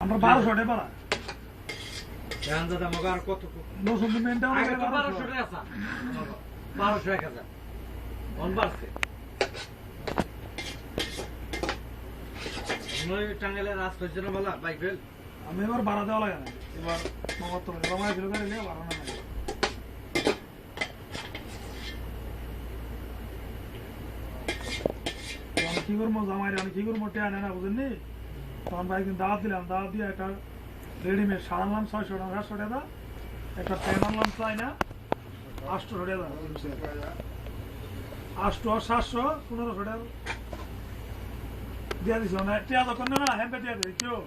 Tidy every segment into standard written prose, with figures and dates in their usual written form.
আমরা 1200 টাকা পারা জান দাদা মগার কত নতুন মেনটা আগে তো 1200 টাকা আছে 1200 1000 অন বাড়ছে নয় টাঙ্গাইলে রাস্তা হচ্ছে না বলা বাইক ফেল আমি এবার ভাড়া দেওয়া লাগে না এবার মামার তো মামা কিলো করে নিয়ে ভাড়া না কি করবো জামাই আমি কি করবো টেয়া নেয় না বুঝেননি তখন ভাই কিন্তু দাওয়াত দিলাম দাওয়াত দিয়ে একটা রেডিমেড সার আনলাম 600 টাকা 700 টাকা একটা প্যান আনলাম চাই না 800 টাকা 800 700 1500 টাকা দিয়া দিছিল না টেয়া যখন না হ্যাম্পে টেয়া দিই কেউ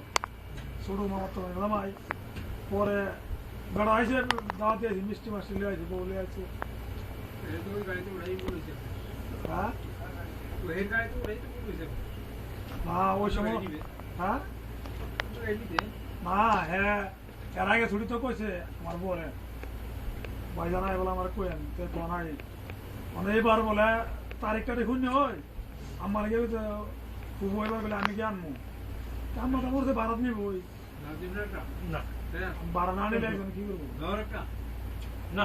ছোট মামার তো জামাই পরে বেড়া হয়েছে দাওয়াত দিয়েছি মিষ্টি মাষ্টি লিয়ে আছে বউ লিয়ে আছে হ্যাঁ হ্যাঁ ওই সময় হ্যাঁ না হ্যাঁ এর আগে ছুটি তো কইছে আমার বলে ভাই জানাই বলে আমার কইন তো নাই মানে এবার বলে তারিখটা দেখুন ওই আমার গিয়ে খুব এবার বলে আমি কি আনবো আমার তো বলতে ভারত নিব ওই ভাড়া না নিলে এখন কি করবো না